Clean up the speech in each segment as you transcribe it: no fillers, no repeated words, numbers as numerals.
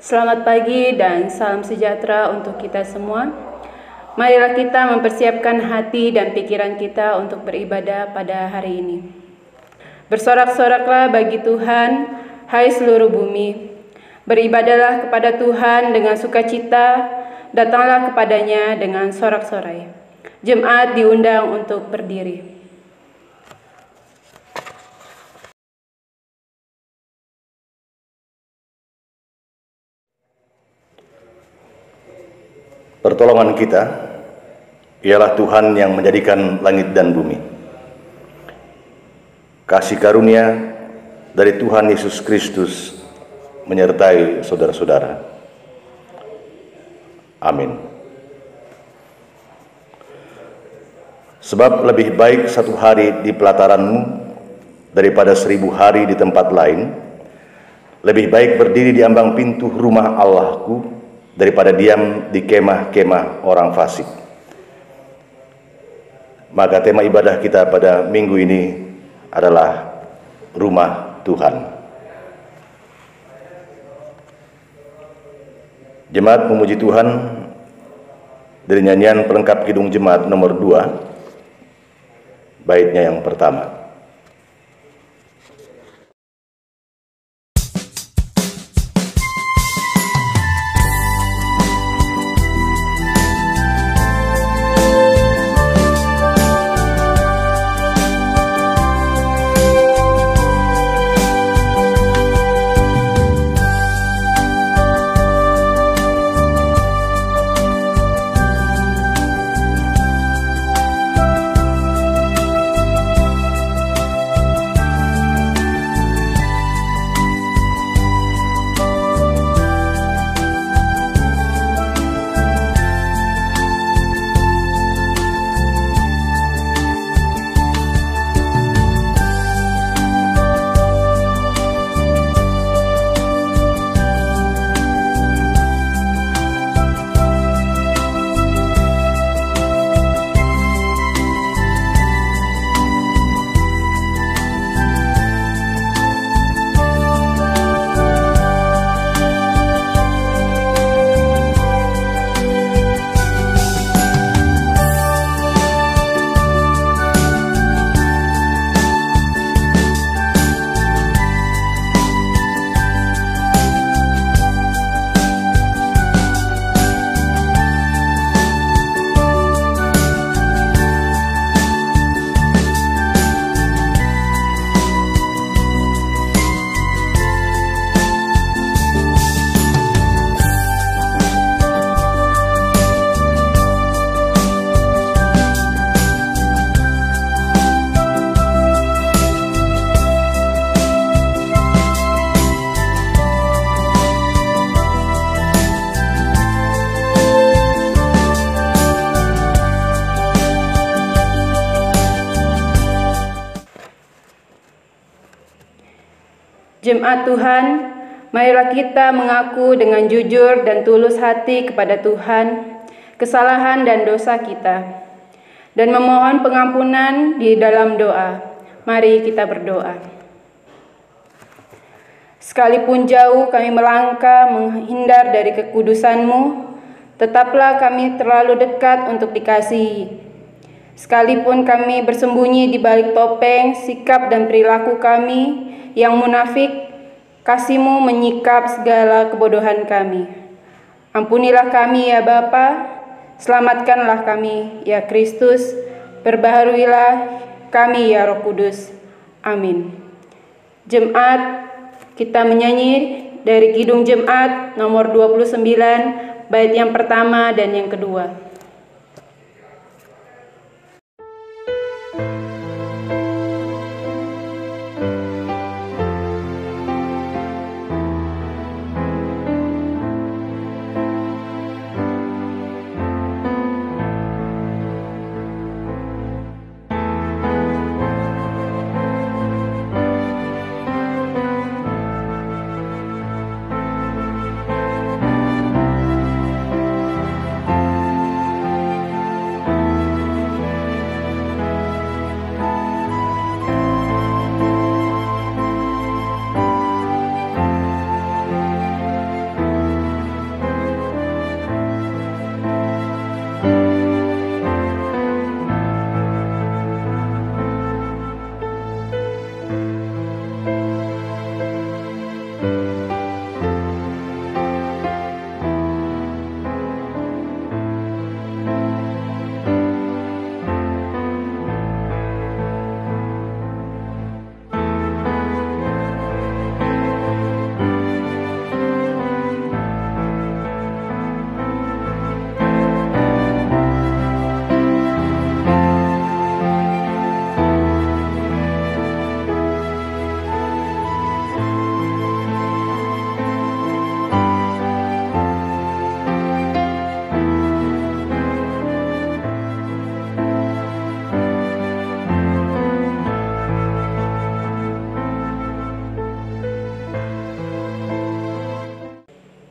Selamat pagi dan salam sejahtera untuk kita semua. Marilah kita mempersiapkan hati dan pikiran kita untuk beribadah pada hari ini. Bersorak-soraklah bagi Tuhan, hai seluruh bumi. Beribadahlah kepada Tuhan dengan sukacita, datanglah kepadanya dengan sorak-sorai. Jemaat diundang untuk berdiri. Pertolongan kita ialah Tuhan yang menjadikan langit dan bumi. Kasih karunia dari Tuhan Yesus Kristus menyertai saudara-saudara. Amin. Sebab lebih baik 1 hari di pelataranmu daripada 1000 hari di tempat lain. Lebih baik berdiri di ambang pintu rumah Allahku daripada diam di kemah-kemah orang fasik. Maka tema ibadah kita pada minggu ini adalah rumah Tuhan. Jemaat memuji Tuhan dari nyanyian pelengkap Kidung Jemaat nomor 2, baitnya yang pertama. Jemaat Tuhan, marilah kita mengaku dengan jujur dan tulus hati kepada Tuhan kesalahan dan dosa kita, dan memohon pengampunan di dalam doa. Mari kita berdoa. Sekalipun jauh kami melangkah menghindar dari kekudusan-Mu, tetaplah kami terlalu dekat untuk dikasihi. Sekalipun kami bersembunyi di balik topeng, sikap dan perilaku kami yang munafik, kasih-Mu menyikap segala kebodohan kami. Ampunilah kami ya Bapa, selamatkanlah kami ya Kristus, perbaharuilah kami ya Roh Kudus. Amin. Jemaat, kita menyanyi dari Kidung Jemaat nomor 29, bait yang pertama dan yang kedua.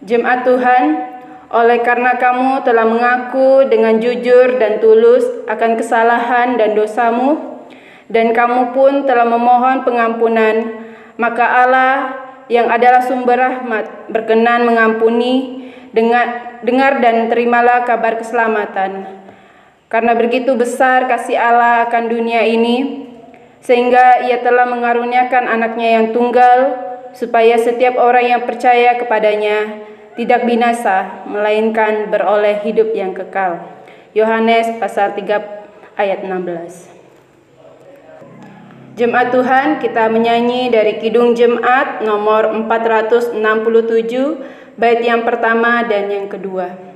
Jemaat Tuhan, oleh karena kamu telah mengaku dengan jujur dan tulus akan kesalahan dan dosamu, dan kamu pun telah memohon pengampunan, maka Allah yang adalah sumber rahmat berkenan mengampuni. Dengar dan terimalah kabar keselamatan. Karena begitu besar kasih Allah akan dunia ini, sehingga Ia telah mengaruniakan anaknya yang tunggal, supaya setiap orang yang percaya kepadanya tidak binasa, melainkan beroleh hidup yang kekal. Yohanes pasal 3 ayat 16. Jemaat Tuhan, kita menyanyi dari Kidung Jemaat nomor 467, bait yang pertama dan yang kedua.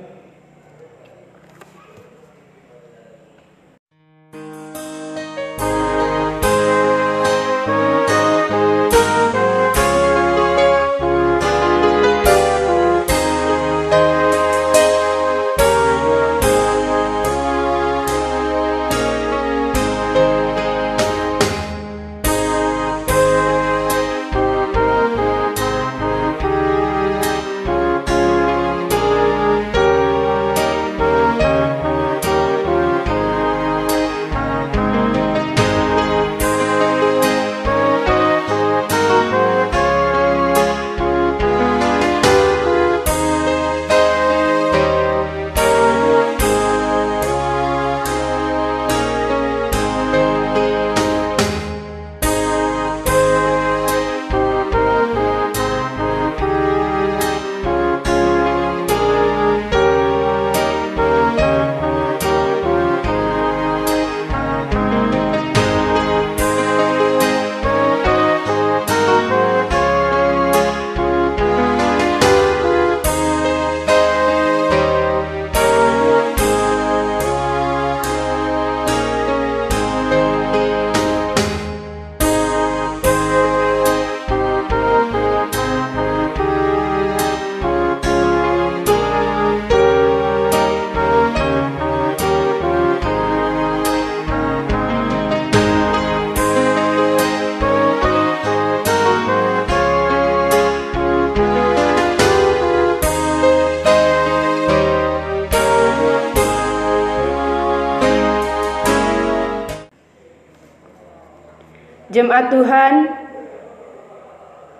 Jemaat Tuhan,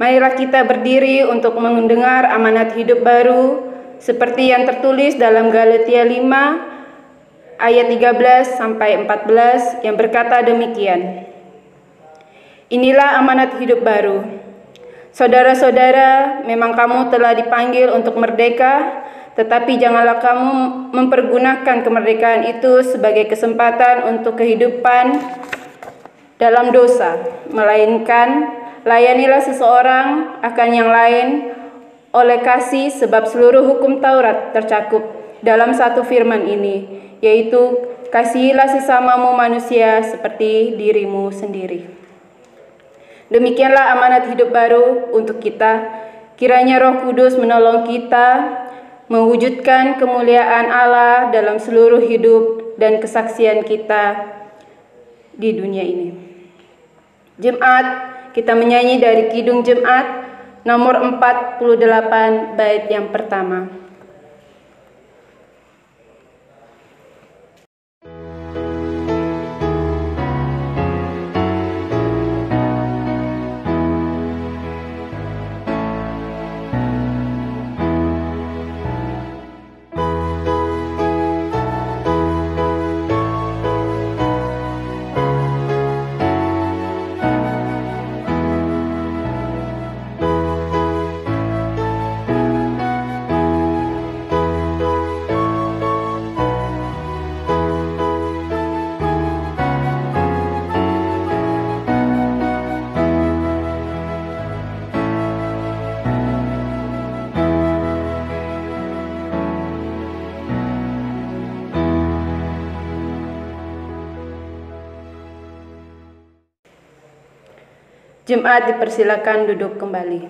marilah kita berdiri untuk mendengar amanat hidup baru seperti yang tertulis dalam Galatia 5 ayat 13 sampai 14 yang berkata demikian. Inilah amanat hidup baru. Saudara-saudara, memang kamu telah dipanggil untuk merdeka, tetapi janganlah kamu mempergunakan kemerdekaan itu sebagai kesempatan untuk kehidupan dalam dosa, melainkan layanilah seseorang akan yang lain oleh kasih, sebab seluruh hukum Taurat tercakup dalam satu firman ini, yaitu kasihilah sesamamu manusia seperti dirimu sendiri. Demikianlah amanat hidup baru untuk kita. Kiranya Roh Kudus menolong kita mewujudkan kemuliaan Allah dalam seluruh hidup dan kesaksian kita di dunia ini. Jemaat, kita menyanyi dari Kidung Jemaat nomor 48 bait yang pertama. Jemaat dipersilakan duduk kembali.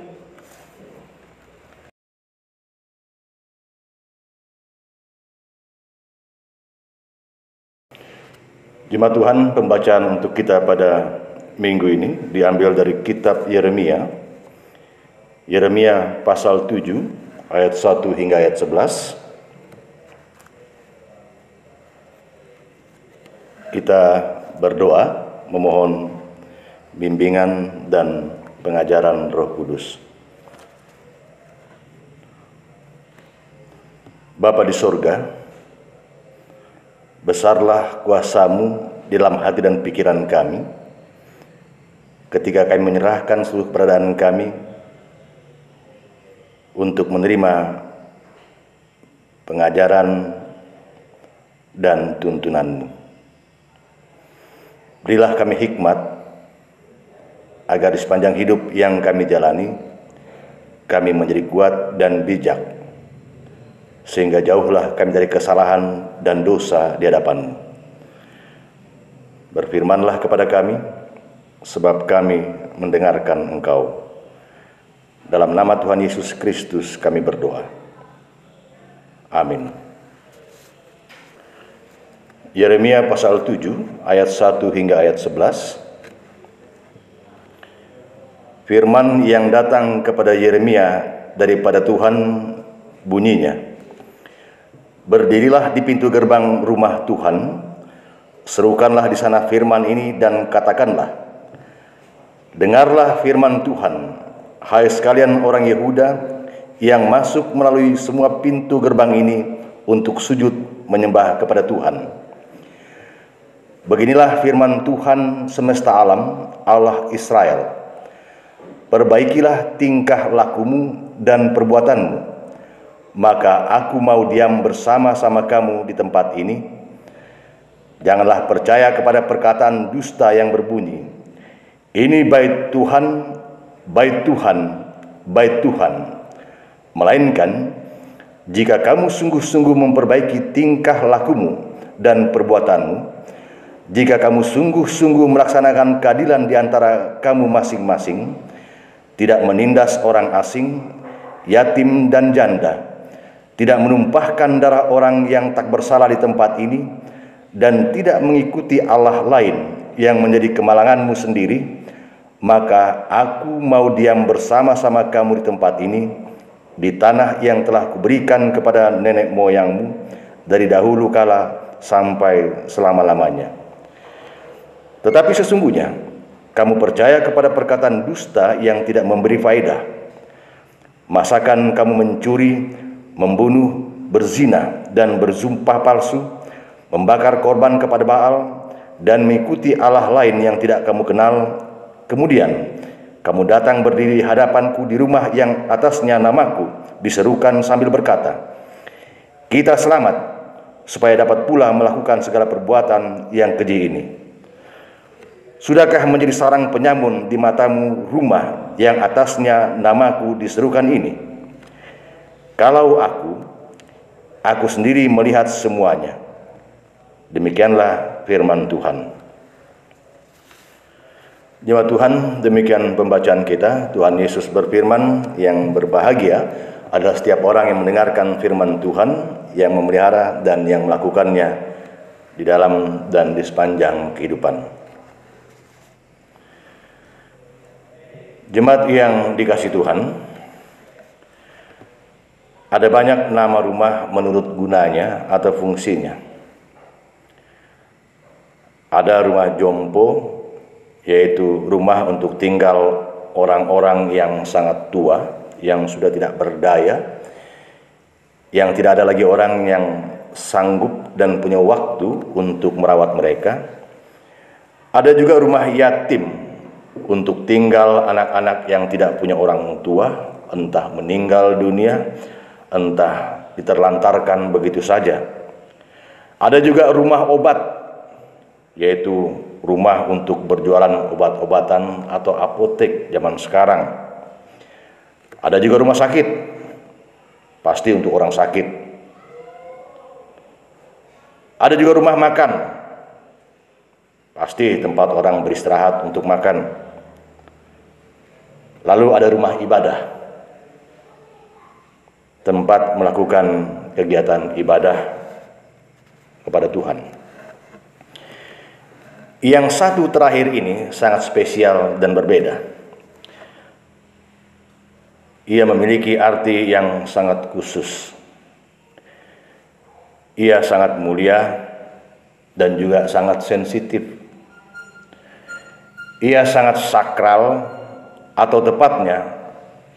Jemaat Tuhan, pembacaan untuk kita pada minggu ini diambil dari kitab Yeremia. Yeremia pasal 7 ayat 1 hingga ayat 11. Kita berdoa memohon bimbingan dan pengajaran Roh Kudus. Bapa di sorga, besarlah kuasa-Mu dalam hati dan pikiran kami, ketika kami menyerahkan seluruh keberadaan kami untuk menerima pengajaran dan tuntunan-Mu. Berilah kami hikmat, agar di sepanjang hidup yang kami jalani, kami menjadi kuat dan bijak, sehingga jauhlah kami dari kesalahan dan dosa di hadapan-Mu. Berfirmanlah kepada kami, sebab kami mendengarkan Engkau. Dalam nama Tuhan Yesus Kristus kami berdoa. Amin. Yeremia pasal 7 ayat 1 hingga ayat 11. Firman yang datang kepada Yeremia daripada Tuhan bunyinya, berdirilah di pintu gerbang rumah Tuhan, serukanlah di sana firman ini dan katakanlah, dengarlah firman Tuhan, hai sekalian orang Yehuda yang masuk melalui semua pintu gerbang ini untuk sujud menyembah kepada Tuhan. Beginilah firman Tuhan semesta alam, Allah Israel, perbaikilah tingkah lakumu dan perbuatanmu, maka aku mau diam bersama-sama kamu di tempat ini. Janganlah percaya kepada perkataan dusta yang berbunyi, ini bait Tuhan, bait Tuhan, bait Tuhan. Melainkan, jika kamu sungguh-sungguh memperbaiki tingkah lakumu dan perbuatanmu, jika kamu sungguh-sungguh melaksanakan keadilan di antara kamu masing-masing, tidak menindas orang asing, yatim dan janda, tidak menumpahkan darah orang yang tak bersalah di tempat ini, dan tidak mengikuti Allah lain yang menjadi kemalanganmu sendiri, maka aku mau diam bersama-sama kamu di tempat ini, di tanah yang telah kuberikan kepada nenek moyangmu dari dahulu kala sampai selama-lamanya. Tetapi sesungguhnya kamu percaya kepada perkataan dusta yang tidak memberi faedah. Masakan kamu mencuri, membunuh, berzina, dan bersumpah palsu, membakar korban kepada Baal, dan mengikuti Allah lain yang tidak kamu kenal. Kemudian kamu datang berdiri di hadapanku di rumah yang atasnya namaku diserukan sambil berkata, kita selamat, supaya dapat pula melakukan segala perbuatan yang keji ini. Sudahkah menjadi sarang penyamun di matamu rumah yang atasnya namaku diserukan ini? Kalau aku sendiri melihat semuanya. Demikianlah firman Tuhan. Jemaat Tuhan, demikian pembacaan kita. Tuhan Yesus berfirman, yang berbahagia adalah setiap orang yang mendengarkan firman Tuhan, yang memelihara dan yang melakukannya di dalam dan di sepanjang kehidupan. Jemaat yang dikasihi Tuhan, ada banyak nama rumah menurut gunanya atau fungsinya. Ada rumah jompo, yaitu rumah untuk tinggal orang-orang yang sangat tua, yang sudah tidak berdaya, yang tidak ada lagi orang yang sanggup dan punya waktu untuk merawat mereka. Ada juga rumah yatim, untuk tinggal anak-anak yang tidak punya orang tua, entah meninggal dunia, entah diterlantarkan begitu saja. Ada juga rumah obat, yaitu rumah untuk berjualan obat-obatan atau apotek zaman sekarang. Ada juga rumah sakit, pasti untuk orang sakit. Ada juga rumah makan, pasti tempat orang beristirahat untuk makan. Lalu ada rumah ibadah, tempat melakukan kegiatan ibadah kepada Tuhan. Yang satu terakhir ini sangat spesial dan berbeda. Ia memiliki arti yang sangat khusus. Ia sangat mulia dan juga sangat sensitif. Ia sangat sakral, atau tepatnya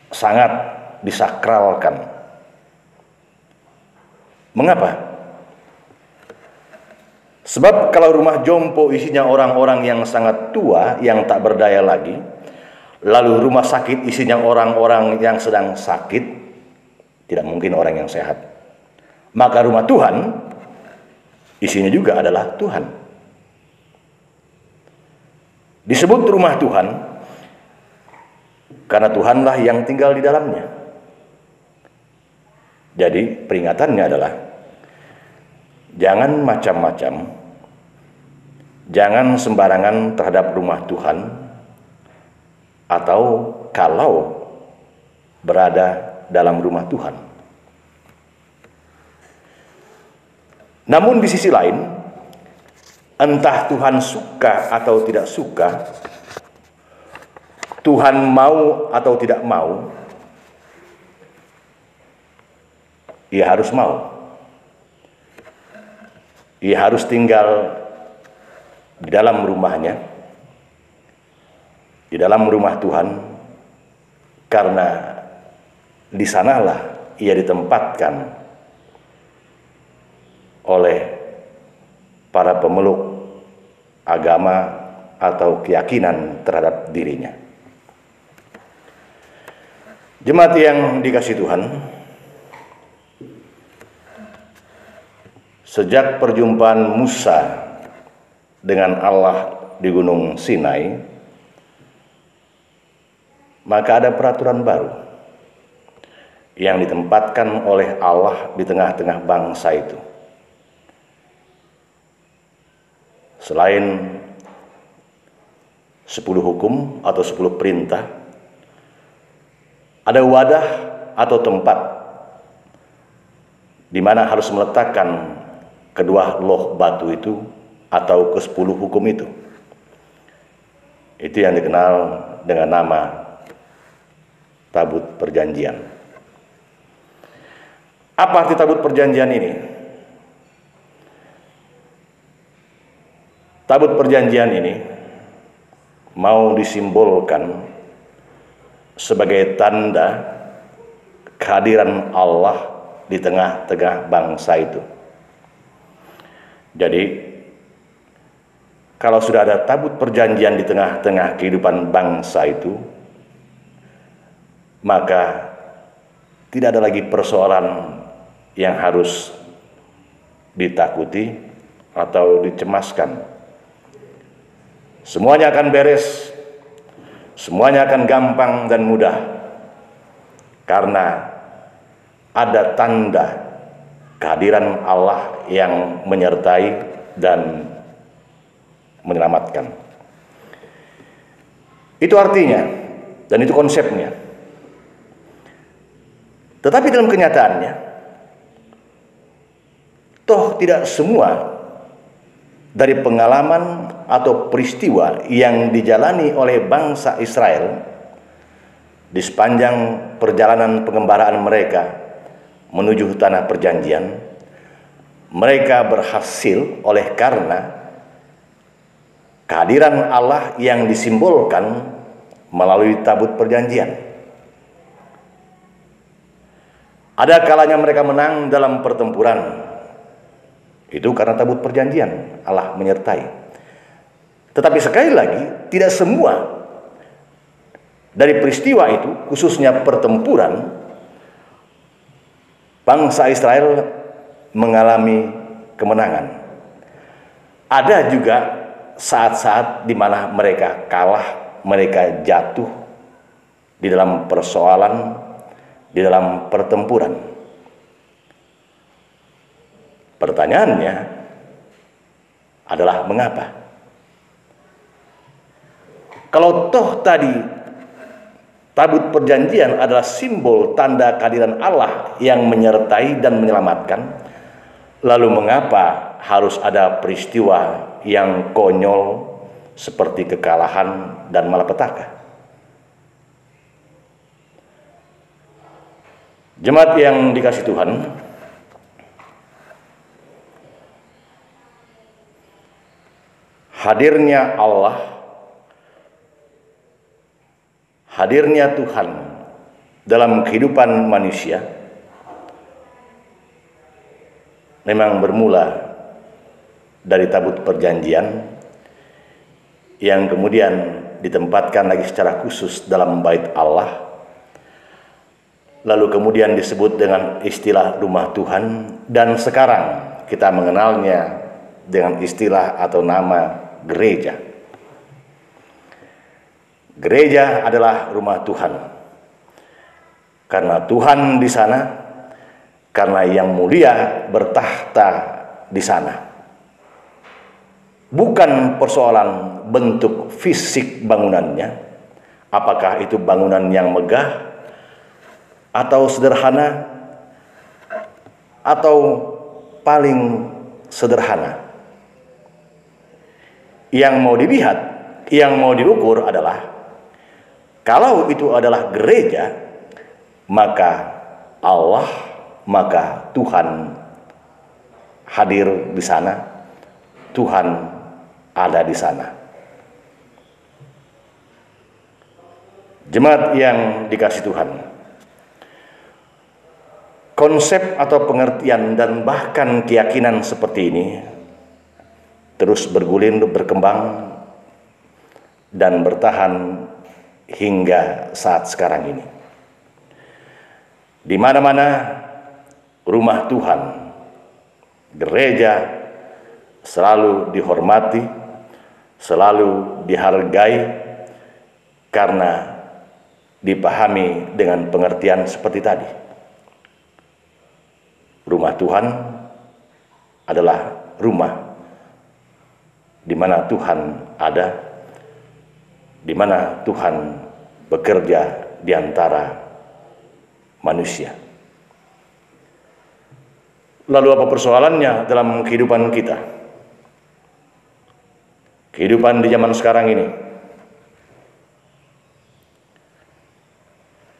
sangat disakralkan. Mengapa? Sebab kalau rumah jompo isinya orang-orang yang sangat tua, yang tak berdaya lagi, lalu rumah sakit isinya orang-orang yang sedang sakit, tidak mungkin orang yang sehat. Maka rumah Tuhan isinya juga adalah Tuhan. Disebut rumah Tuhan karena Tuhanlah yang tinggal di dalamnya. Jadi peringatannya adalah jangan macam-macam, jangan sembarangan terhadap rumah Tuhan, atau kalau berada dalam rumah Tuhan. Namun di sisi lain, entah Tuhan suka atau tidak suka, Tuhan mau atau tidak mau, ia harus mau. Ia harus tinggal di dalam rumahnya, di dalam rumah Tuhan, karena di sanalah ia ditempatkan oleh para pemeluk agama atau keyakinan terhadap dirinya. Jemaat yang dikasihi Tuhan, sejak perjumpaan Musa dengan Allah di Gunung Sinai, maka ada peraturan baru yang ditempatkan oleh Allah di tengah-tengah bangsa itu. Selain 10 hukum atau 10 perintah, ada wadah atau tempat di mana harus meletakkan kedua loh batu itu atau ke-10 hukum itu. Itu yang dikenal dengan nama Tabut Perjanjian. Apa arti Tabut Perjanjian ini? Tabut Perjanjian ini mau disimbolkan sebagai tanda kehadiran Allah di tengah-tengah bangsa itu. Jadi, kalau sudah ada tabut perjanjian di tengah-tengah kehidupan bangsa itu, maka tidak ada lagi persoalan yang harus ditakuti atau dicemaskan. Semuanya akan beres, semuanya akan gampang dan mudah, karena ada tanda kehadiran Allah yang menyertai dan menyelamatkan. Itu artinya, dan itu konsepnya. Tetapi dalam kenyataannya, toh tidak semua dari pengalaman atau peristiwa yang dijalani oleh bangsa Israel di sepanjang perjalanan pengembaraan mereka menuju tanah perjanjian, mereka berhasil oleh karena kehadiran Allah yang disimbolkan melalui tabut perjanjian. Ada kalanya mereka menang dalam pertempuran, itu karena tabut perjanjian Allah menyertai. Tetapi sekali lagi, tidak semua dari peristiwa itu, khususnya pertempuran, bangsa Israel mengalami kemenangan. Ada juga saat-saat di mana mereka kalah, mereka jatuh di dalam persoalan, di dalam pertempuran. Pertanyaannya adalah mengapa? Kalau toh tadi tabut perjanjian adalah simbol tanda kehadiran Allah yang menyertai dan menyelamatkan, lalu mengapa harus ada peristiwa yang konyol seperti kekalahan dan malapetaka? Jemaat yang dikasihi Tuhan, hadirnya Allah, hadirnya Tuhan dalam kehidupan manusia memang bermula dari tabut perjanjian yang kemudian ditempatkan lagi secara khusus dalam bait Allah, lalu kemudian disebut dengan istilah rumah Tuhan, dan sekarang kita mengenalnya dengan istilah atau nama gereja. Gereja adalah rumah Tuhan karena Tuhan di sana, karena Yang Mulia bertahta di sana. Bukan persoalan bentuk fisik bangunannya, apakah itu bangunan yang megah atau sederhana, atau paling sederhana. Yang mau dilihat, yang mau diukur adalah, kalau itu adalah gereja, maka Allah, maka Tuhan hadir di sana, Tuhan ada di sana. Jemaat yang dikasihi Tuhan, konsep atau pengertian dan bahkan keyakinan seperti ini terus bergulir, berkembang, dan bertahan hingga saat sekarang ini. Di mana-mana rumah Tuhan, gereja selalu dihormati, selalu dihargai, karena dipahami dengan pengertian seperti tadi. Rumah Tuhan adalah rumah di mana Tuhan ada, di mana Tuhan bekerja di antara manusia. Lalu apa persoalannya dalam kehidupan kita? Kehidupan di zaman sekarang ini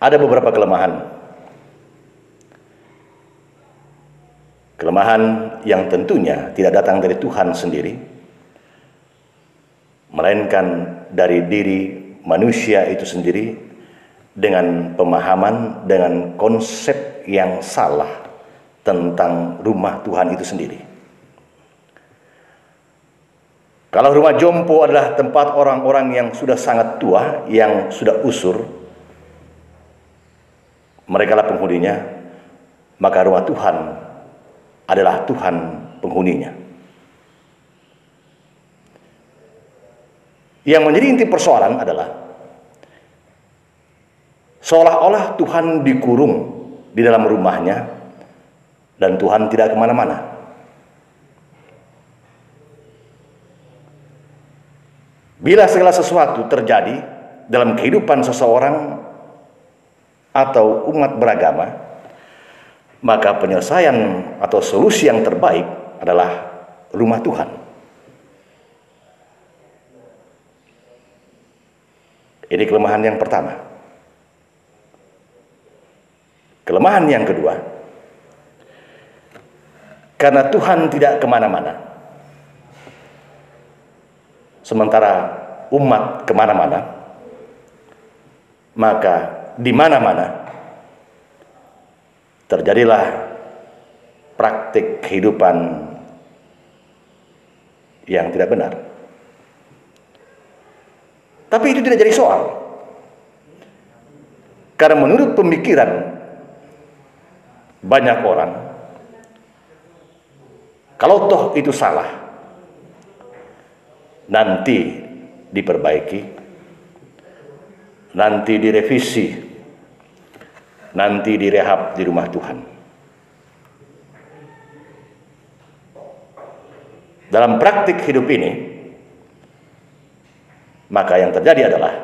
ada beberapa kelemahan. Kelemahan yang tentunya tidak datang dari Tuhan sendiri, melainkan dari diri manusia itu sendiri dengan pemahaman, dengan konsep yang salah tentang rumah Tuhan itu sendiri. Kalau rumah jompo adalah tempat orang-orang yang sudah sangat tua, yang sudah usur, mereka lah penghuninya, maka rumah Tuhan adalah Tuhan penghuninya. Yang menjadi inti persoalan adalah seolah-olah Tuhan dikurung di dalam rumahnya dan Tuhan tidak kemana-mana. Bila segala sesuatu terjadi dalam kehidupan seseorang atau umat beragama, maka penyelesaian atau solusi yang terbaik adalah rumah Tuhan. Ini kelemahan yang pertama. Kelemahan yang kedua, karena Tuhan tidak kemana-mana, sementara umat kemana-mana, maka di mana-mana terjadilah praktik kehidupan yang tidak benar. Tapi itu tidak jadi soal, karena menurut pemikiran banyak orang, kalau toh itu salah, nanti diperbaiki, nanti direvisi, nanti direhab di rumah Tuhan. Dalam praktik hidup ini, maka yang terjadi adalah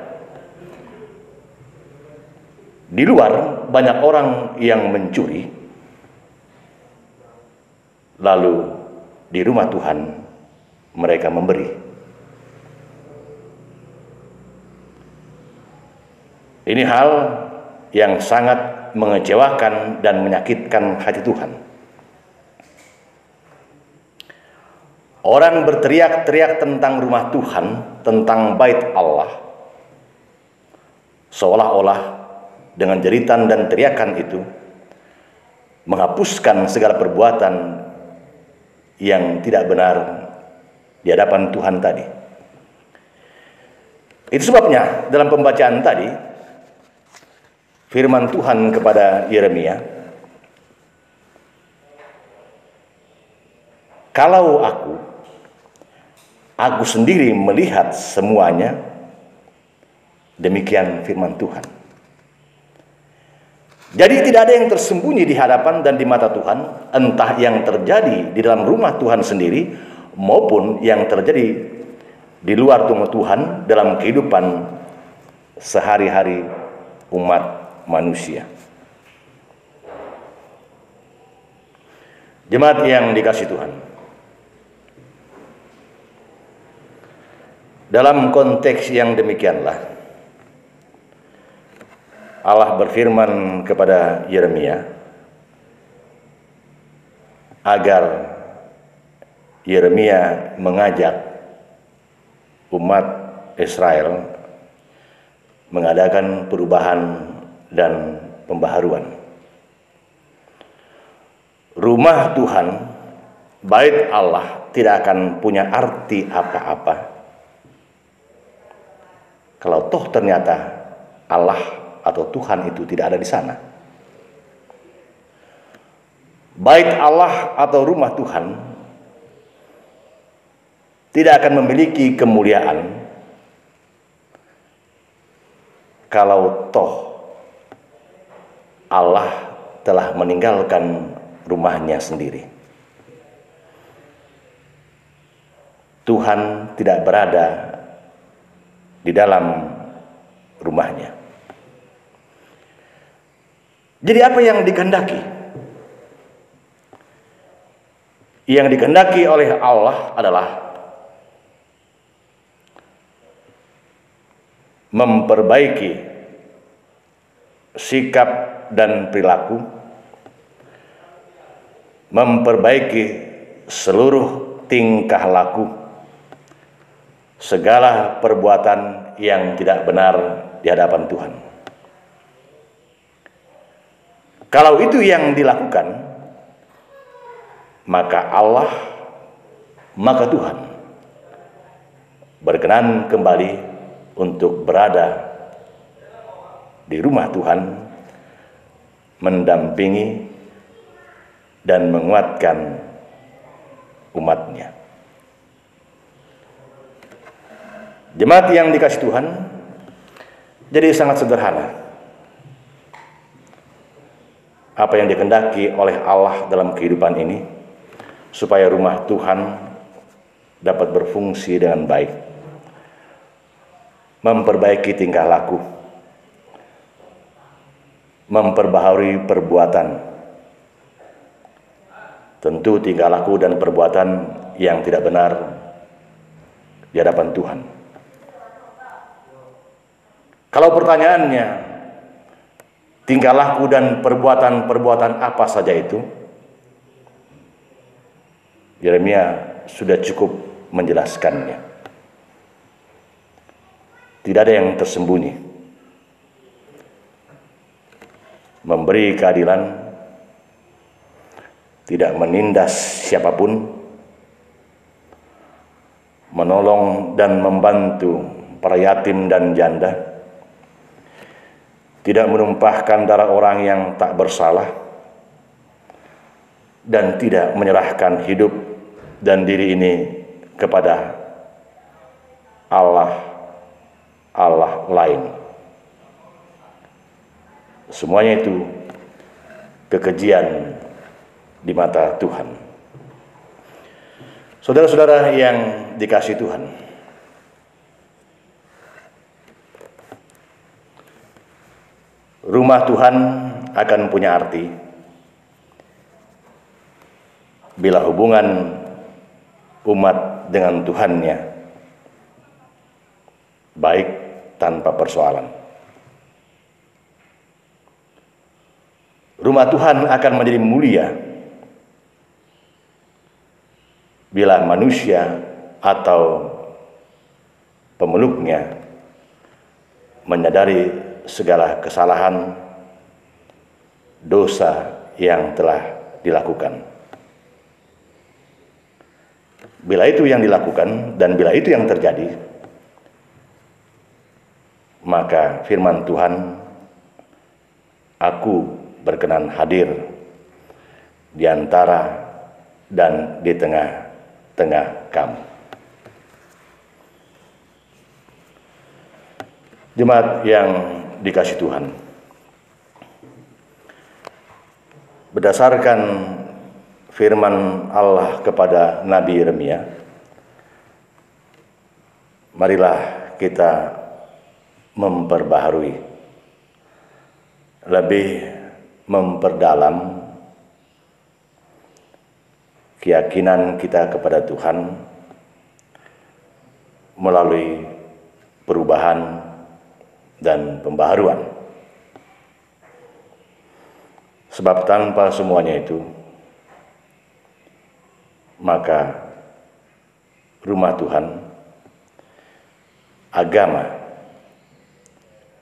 di luar banyak orang yang mencuri, lalu di rumah Tuhan mereka memberi. Ini hal yang sangat mengecewakan dan menyakitkan hati Tuhan. Orang berteriak-teriak tentang rumah Tuhan, tentang bait Allah, seolah-olah dengan jeritan dan teriakan itu menghapuskan segala perbuatan yang tidak benar di hadapan Tuhan tadi. Itu sebabnya dalam pembacaan tadi, firman Tuhan kepada Yeremia, "Kalau aku sendiri melihat semuanya," demikian firman Tuhan. Jadi tidak ada yang tersembunyi di hadapan dan di mata Tuhan, entah yang terjadi di dalam rumah Tuhan sendiri maupun yang terjadi di luar rumah Tuhan dalam kehidupan sehari-hari umat manusia. Jemaat yang dikasihi Tuhan, dalam konteks yang demikianlah Allah berfirman kepada Yeremia agar Yeremia mengajak umat Israel mengadakan perubahan dan pembaharuan. Rumah Tuhan, bait Allah, tidak akan punya arti apa-apa kalau toh ternyata Allah atau Tuhan itu tidak ada di sana. Bait Allah atau rumah Tuhan tidak akan memiliki kemuliaan kalau toh Allah telah meninggalkan rumahnya sendiri. Tuhan tidak berada di dalam rumahnya. Jadi apa yang dikehendaki? Yang dikehendaki oleh Allah adalah memperbaiki sikap dan perilaku, memperbaiki seluruh tingkah laku, segala perbuatan yang tidak benar di hadapan Tuhan. Kalau itu yang dilakukan, maka Allah, maka Tuhan berkenan kembali untuk berada di rumah Tuhan, mendampingi dan menguatkan umatnya. Jemaat yang dikasihi Tuhan, jadi sangat sederhana apa yang dikehendaki oleh Allah dalam kehidupan ini, supaya rumah Tuhan dapat berfungsi dengan baik, memperbaiki tingkah laku, memperbaharui perbuatan, tentu tingkah laku dan perbuatan yang tidak benar di hadapan Tuhan. Kalau pertanyaannya, tingkah laku dan perbuatan-perbuatan apa saja itu? Yeremia sudah cukup menjelaskannya. Tidak ada yang tersembunyi. Memberi keadilan, tidak menindas siapapun, menolong dan membantu para yatim dan janda, tidak menumpahkan darah orang yang tak bersalah, dan tidak menyerahkan hidup dan diri ini kepada Allah lain. Semuanya itu kekejian di mata Tuhan. Saudara-saudara yang dikasihi Tuhan, rumah Tuhan akan punya arti bila hubungan umat dengan Tuhannya baik tanpa persoalan. rumah Tuhan akan menjadi mulia bila manusia atau pemeluknya menyadari segala kesalahan, dosa yang telah dilakukan. Bila itu yang dilakukan dan bila itu yang terjadi, maka firman Tuhan, aku berkenan hadir di antara dan di tengah-tengah kamu. Jemaat yang dikasihi Tuhan, berdasarkan firman Allah kepada Nabi Yeremia, marilah kita memperbaharui, lebih memperdalam keyakinan kita kepada Tuhan melalui perubahan dan pembaharuan. Sebab tanpa semuanya itu, maka rumah Tuhan, agama,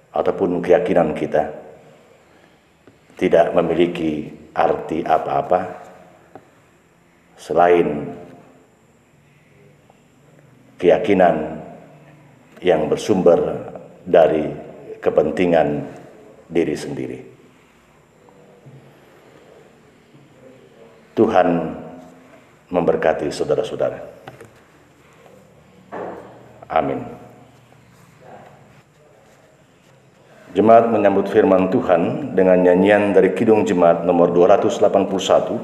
ataupun keyakinan kita tidak memiliki arti apa-apa selain keyakinan yang bersumber dari kepentingan diri sendiri. Tuhan memberkati saudara-saudara. Amin. Jemaat menyambut firman Tuhan dengan nyanyian dari Kidung Jemaat nomor 281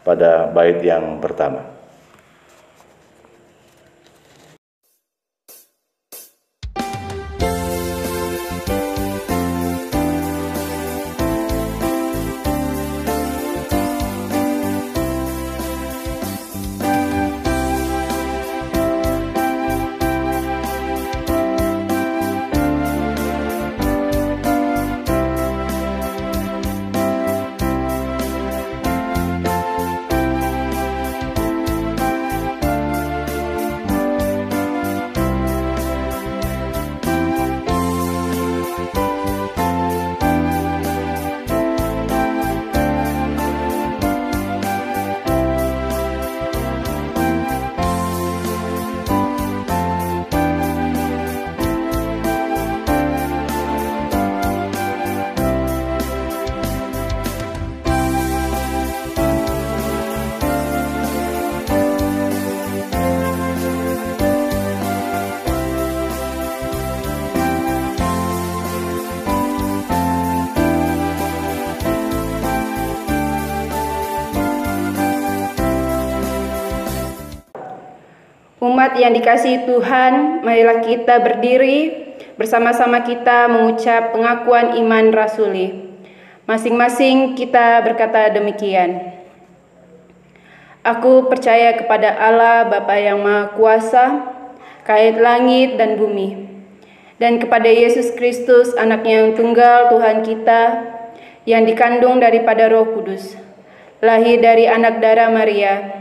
pada bait yang pertama. Umat yang dikasihi Tuhan, marilah kita berdiri bersama-sama kita mengucap pengakuan iman rasuli. Masing-masing kita berkata demikian. Aku percaya kepada Allah Bapa yang Maha Kuasa, Kait langit dan bumi, dan kepada Yesus Kristus, Anaknya yang tunggal Tuhan kita, yang dikandung daripada Roh Kudus, lahir dari anak darah Maria,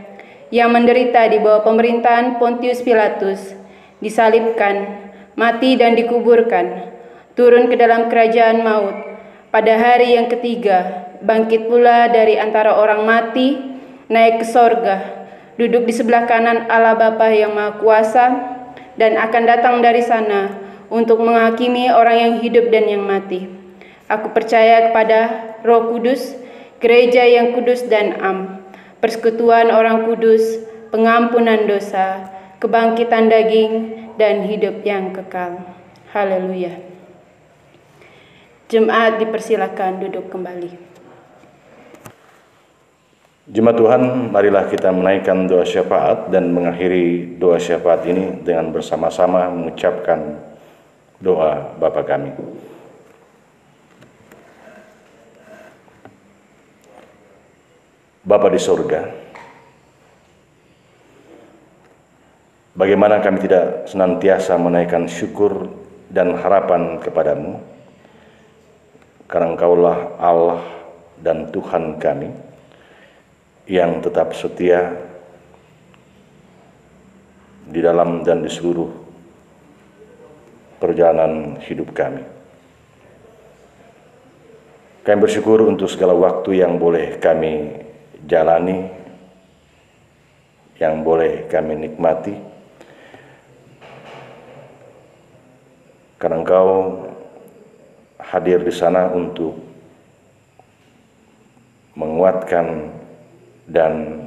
yang menderita di bawah pemerintahan Pontius Pilatus, disalibkan, mati dan dikuburkan, turun ke dalam kerajaan maut, pada hari yang ketiga, bangkit pula dari antara orang mati, naik ke sorga, duduk di sebelah kanan Allah Bapa yang Maha Kuasa, dan akan datang dari sana untuk menghakimi orang yang hidup dan yang mati. Aku percaya kepada Roh Kudus, gereja yang kudus dan am, persekutuan orang kudus, pengampunan dosa, kebangkitan daging, dan hidup yang kekal. Haleluya. Jemaat dipersilakan duduk kembali. Jemaat Tuhan, marilah kita menaikkan doa syafaat dan mengakhiri doa syafaat ini dengan bersama-sama mengucapkan doa Bapa kami. Bapa di sorga, bagaimana kami tidak senantiasa menaikkan syukur dan harapan kepadamu, karena Engkaulah Allah dan Tuhan kami yang tetap setia di dalam dan di seluruh perjalanan hidup kami. Kami bersyukur untuk segala waktu yang boleh kami jalani, yang boleh kami nikmati, karena Engkau hadir di sana untuk menguatkan dan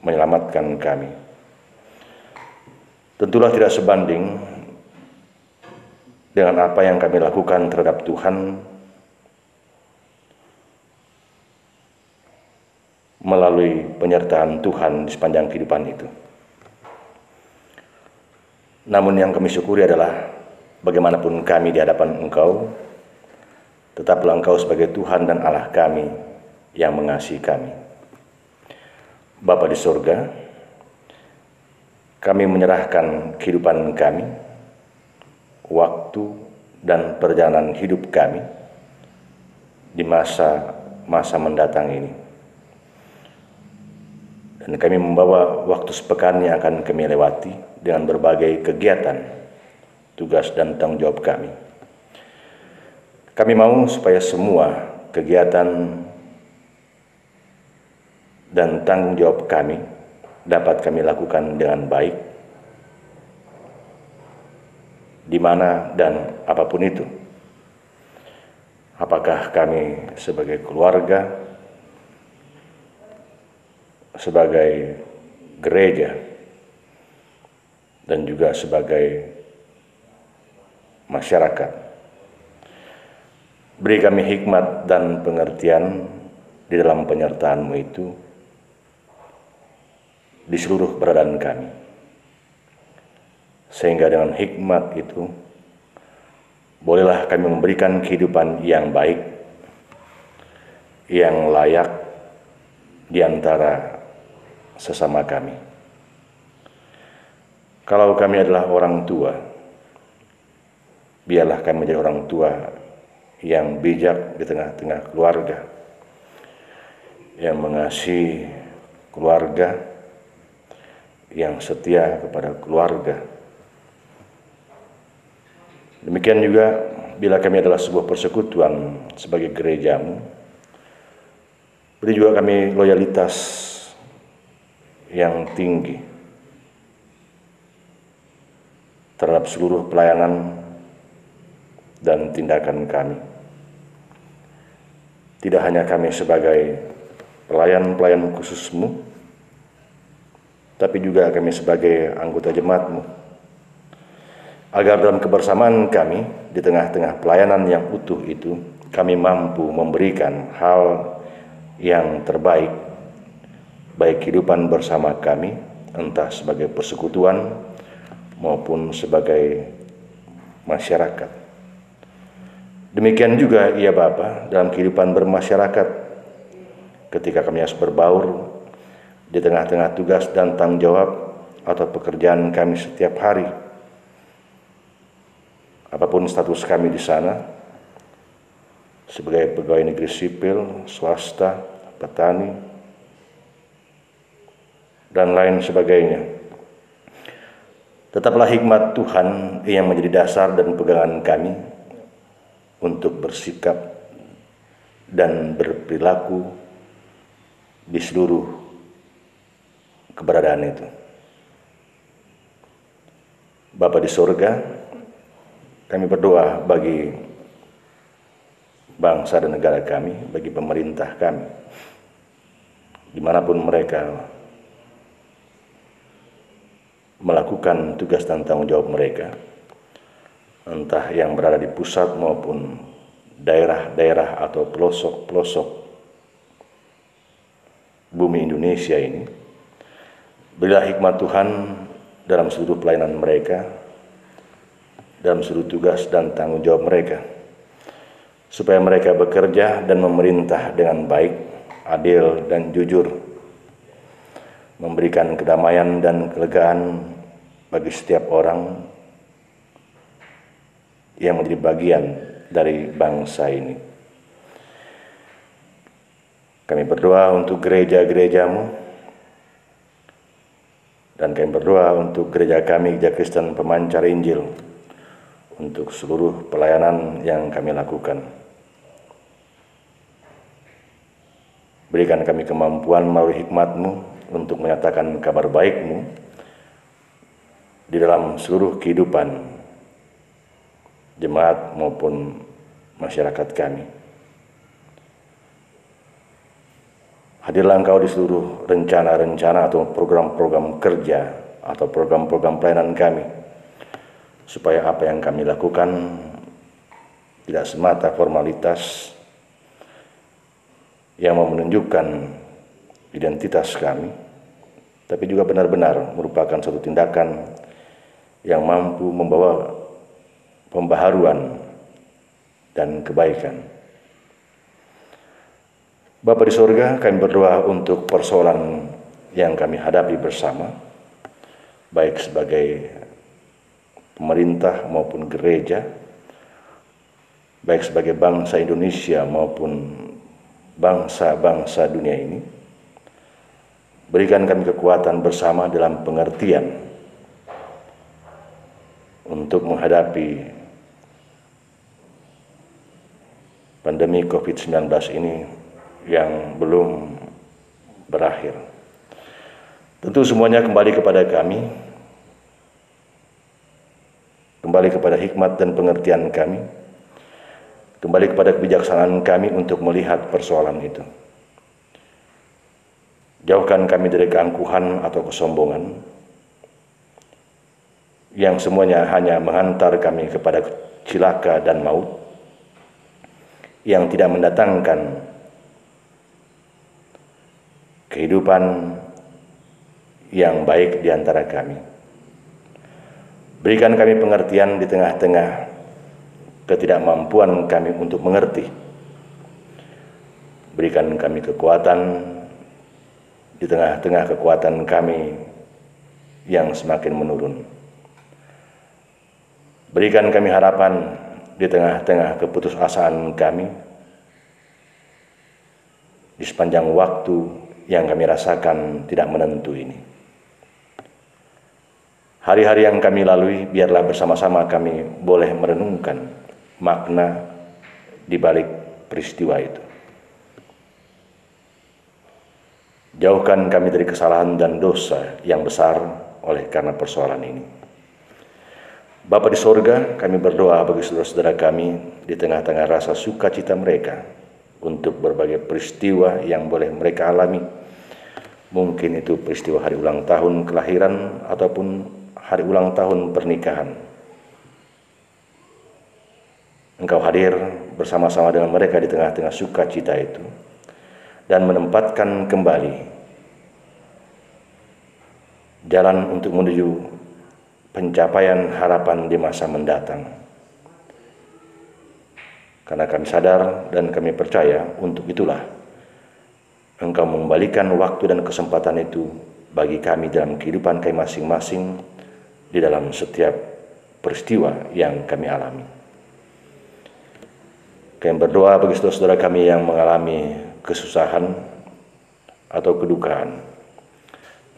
menyelamatkan kami. Tentulah tidak sebanding dengan apa yang kami lakukan terhadap Tuhan melalui penyertaan Tuhan di sepanjang kehidupan itu. Namun yang kami syukuri adalah bagaimanapun kami di hadapan Engkau, tetaplah Engkau sebagai Tuhan dan Allah kami yang mengasihi kami. Bapa di sorga, kami menyerahkan kehidupan kami, waktu dan perjalanan hidup kami di masa mendatang ini. Dan kami membawa waktu sepekan yang akan kami lewati dengan berbagai kegiatan, tugas dan tanggung jawab kami. Kami mau supaya semua kegiatan dan tanggung jawab kami dapat kami lakukan dengan baik, di mana dan apapun itu. Apakah kami sebagai keluarga, sebagai gereja, dan juga sebagai masyarakat. Beri kami hikmat dan pengertian di dalam penyertaan-Mu itu di seluruh keberadaan kami. Sehingga dengan hikmat itu, bolehlah kami memberikan kehidupan yang baik, yang layak di antara sesama kami. Kalau kami adalah orang tua, biarlah kami menjadi orang tua yang bijak di tengah-tengah keluarga, yang mengasihi keluarga, yang setia kepada keluarga. Demikian juga bila kami adalah sebuah persekutuan sebagai gereja-Mu, beri juga kami loyalitas yang tinggi terhadap seluruh pelayanan dan tindakan kami. Tidak hanya kami sebagai pelayan-pelayan khusus-Mu, tapi juga kami sebagai anggota jemaat-Mu, agar dalam kebersamaan kami di tengah-tengah pelayanan yang utuh itu, kami mampu memberikan hal yang terbaik, baik kehidupan bersama kami, entah sebagai persekutuan maupun sebagai masyarakat. Demikian juga ya Bapa, dalam kehidupan bermasyarakat, ketika kami harus berbaur di tengah-tengah tugas dan tanggung jawab atau pekerjaan kami setiap hari, apapun status kami di sana, sebagai pegawai negeri sipil, swasta, petani, dan lain sebagainya. Tetaplah hikmat Tuhan yang menjadi dasar dan pegangan kami untuk bersikap dan berperilaku di seluruh keberadaan itu. Bapa di sorga, kami berdoa bagi bangsa dan negara kami, bagi pemerintah kami, dimanapun mereka melakukan tugas dan tanggung jawab mereka, entah yang berada di pusat maupun daerah-daerah atau pelosok-pelosok bumi Indonesia ini. Berilah hikmat Tuhan dalam seluruh pelayanan mereka, dalam seluruh tugas dan tanggung jawab mereka, supaya mereka bekerja dan memerintah dengan baik, adil dan jujur, memberikan kedamaian dan kelegaan bagi setiap orang yang menjadi bagian dari bangsa ini. Kami berdoa untuk gereja-gerejamu, dan kami berdoa untuk gereja kami, Gereja Kristen Pemancar Injil, untuk seluruh pelayanan yang kami lakukan. Berikan kami kemampuan melalui hikmat-Mu untuk menyatakan kabar baik-Mu di dalam seluruh kehidupan jemaat maupun masyarakat kami. Hadirlah Engkau di seluruh rencana-rencana atau program-program kerja atau program-program pelayanan kami, supaya apa yang kami lakukan tidak semata formalitas yang menunjukkan identitas kami, tapi juga benar-benar merupakan suatu tindakan yang mampu membawa pembaharuan dan kebaikan. Bapa di sorga, kami berdoa untuk persoalan yang kami hadapi bersama, baik sebagai pemerintah maupun gereja, baik sebagai bangsa Indonesia maupun bangsa-bangsa dunia ini. Berikan kami kekuatan bersama dalam pengertian untuk menghadapi pandemi COVID-19 ini yang belum berakhir. Tentu semuanya kembali kepada kami, kembali kepada hikmat dan pengertian kami, kembali kepada kebijaksanaan kami untuk melihat persoalan itu. Jauhkan kami dari keangkuhan atau kesombongan, yang semuanya hanya menghantar kami kepada cilaka dan maut, yang tidak mendatangkan kehidupan yang baik di antara kami. Berikan kami pengertian di tengah-tengah ketidakmampuan kami untuk mengerti. Berikan kami kekuatan di tengah-tengah kekuatan kami yang semakin menurun. Berikan kami harapan di tengah-tengah keputusasaan kami di sepanjang waktu yang kami rasakan tidak menentu ini. Hari-hari yang kami lalui, biarlah bersama-sama kami boleh merenungkan makna di balik peristiwa itu. Jauhkan kami dari kesalahan dan dosa yang besar oleh karena persoalan ini. Bapa di sorga, kami berdoa bagi saudara-saudara kami di tengah-tengah rasa sukacita mereka untuk berbagai peristiwa yang boleh mereka alami. Mungkin itu peristiwa hari ulang tahun kelahiran ataupun hari ulang tahun pernikahan. Engkau hadir bersama-sama dengan mereka di tengah-tengah sukacita itu dan menempatkan kembali jalan untuk menuju pencapaian harapan di masa mendatang. Karena kami sadar dan kami percaya untuk itulah Engkau mengembalikan waktu dan kesempatan itu bagi kami dalam kehidupan kami masing-masing di dalam setiap peristiwa yang kami alami. Kami berdoa bagi saudara-saudara kami yang mengalami kesusahan atau kedukaan.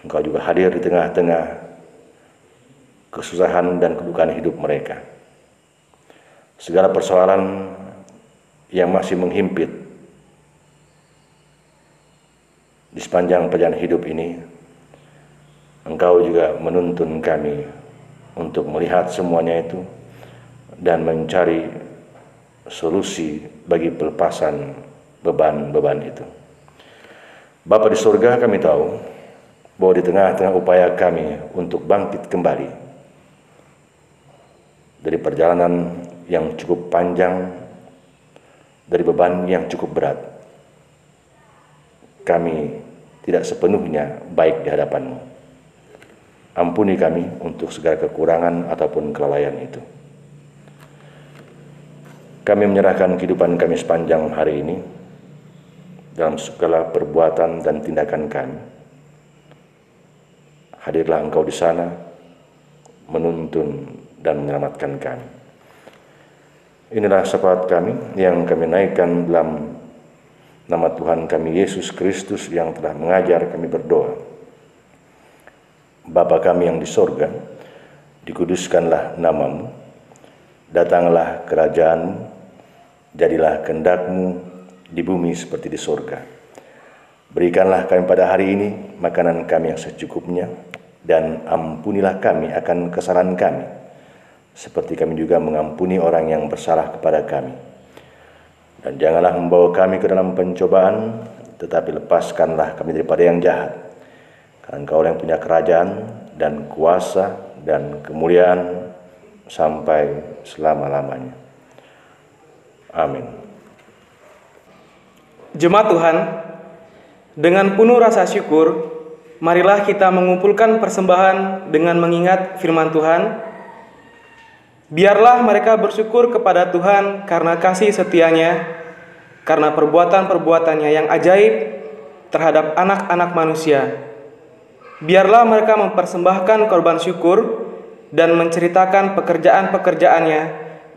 Engkau juga hadir di tengah-tengah kesusahan dan kedukaan hidup mereka. Segala persoalan yang masih menghimpit di sepanjang perjalanan hidup ini, Engkau juga menuntun kami untuk melihat semuanya itu dan mencari solusi bagi pelepasan beban-beban itu. Bapa di surga, kami tahu bahwa di tengah-tengah upaya kami untuk bangkit kembali dari perjalanan yang cukup panjang, dari beban yang cukup berat, kami tidak sepenuhnya baik di hadapan-Mu. Ampuni kami untuk segala kekurangan ataupun kelalaian itu. Kami menyerahkan kehidupan kami sepanjang hari ini dalam segala perbuatan dan tindakan kami. Hadirlah Engkau di sana, menuntun dan menyelamatkan kami. Inilah syafaat kami yang kami naikkan dalam nama Tuhan kami Yesus Kristus yang telah mengajar kami berdoa. Bapa kami yang di sorga, dikuduskanlah namamu, datanglah kerajaanmu, jadilah kehendak-Mu di bumi seperti di sorga. Berikanlah kami pada hari ini makanan kami yang secukupnya, dan ampunilah kami akan kesalahan kami, seperti kami juga mengampuni orang yang bersalah kepada kami. Dan janganlah membawa kami ke dalam pencobaan, tetapi lepaskanlah kami daripada yang jahat. Karena Engkau yang punya kerajaan dan kuasa dan kemuliaan sampai selama-lamanya. Amin. Jemaat Tuhan, dengan penuh rasa syukur, marilah kita mengumpulkan persembahan dengan mengingat firman Tuhan. Biarlah mereka bersyukur kepada Tuhan karena kasih setia-Nya, karena perbuatan-perbuatannya yang ajaib terhadap anak-anak manusia. Biarlah mereka mempersembahkan korban syukur dan menceritakan pekerjaan-pekerjaannya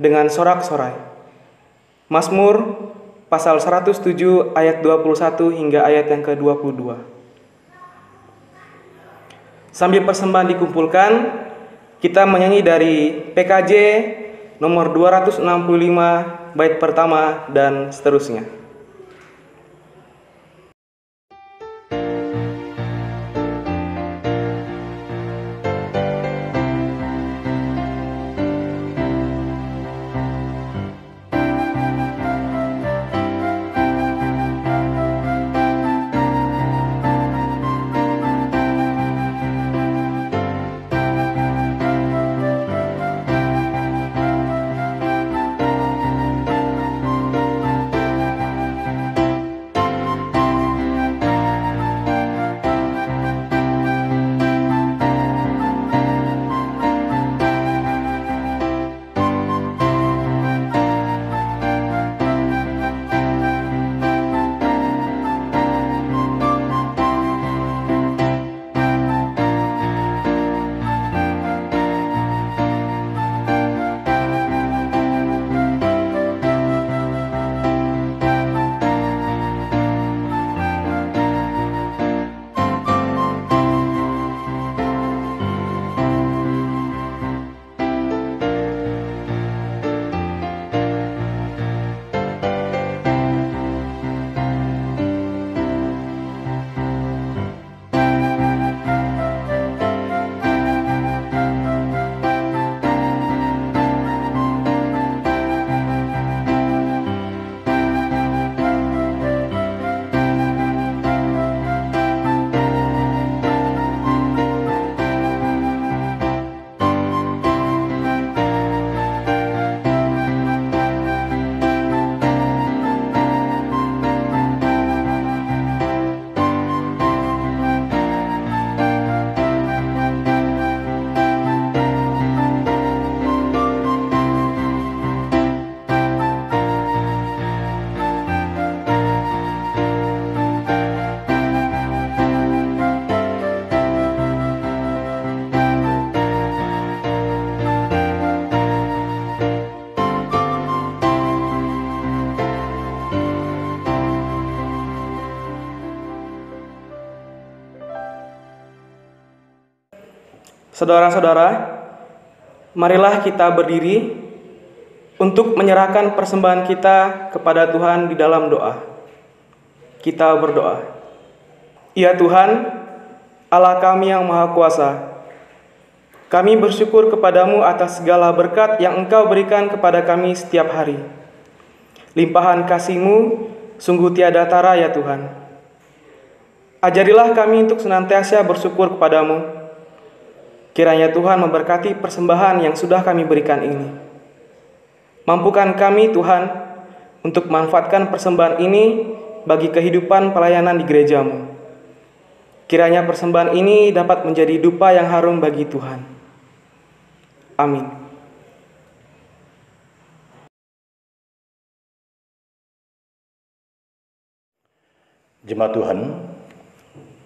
dengan sorak-sorai. Mazmur pasal 107 ayat 21 hingga ayat yang ke-22. Sambil persembahan dikumpulkan, kita menyanyi dari PKJ nomor 265 bait pertama dan seterusnya. Saudara-saudara, marilah kita berdiri untuk menyerahkan persembahan kita kepada Tuhan di dalam doa. Kita berdoa. Ya Tuhan, Allah kami yang Maha Kuasa, kami bersyukur kepadamu atas segala berkat yang Engkau berikan kepada kami setiap hari. Limpahan kasih-Mu sungguh tiada tara ya Tuhan. Ajarilah kami untuk senantiasa bersyukur kepadamu. Kiranya Tuhan memberkati persembahan yang sudah kami berikan ini. Mampukan kami Tuhan untuk manfaatkan persembahan ini bagi kehidupan pelayanan di gereja-Mu. Kiranya persembahan ini dapat menjadi dupa yang harum bagi Tuhan. Amin. Jemaat Tuhan,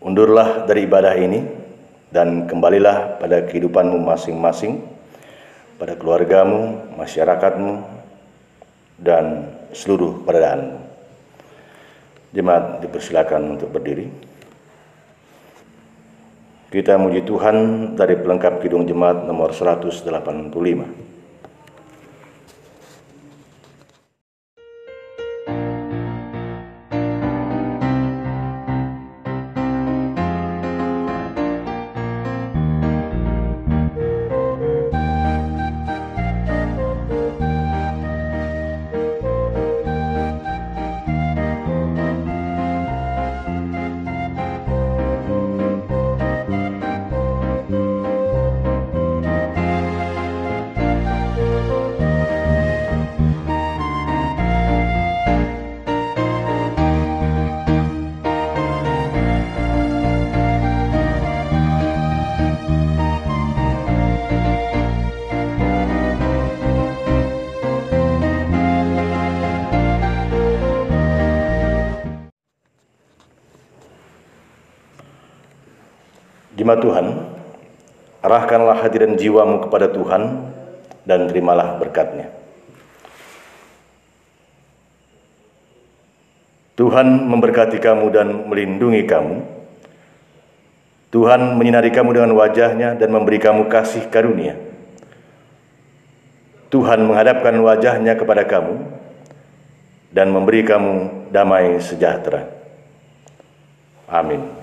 undurlah dari ibadah ini dan kembalilah pada kehidupanmu masing-masing, pada keluargamu, masyarakatmu, dan seluruh peradaanmu. Jemaat dipersilakan untuk berdiri. Kita muji Tuhan dari pelengkap Kidung Jemaat nomor 185. Jemaat Tuhan, arahkanlah hati dan jiwamu kepada Tuhan dan terimalah berkat-Nya. Tuhan memberkati kamu dan melindungi kamu. Tuhan menyinari kamu dengan wajah-Nya dan memberi kamu kasih karunia. Tuhan menghadapkan wajah-Nya kepada kamu dan memberi kamu damai sejahtera. Amin.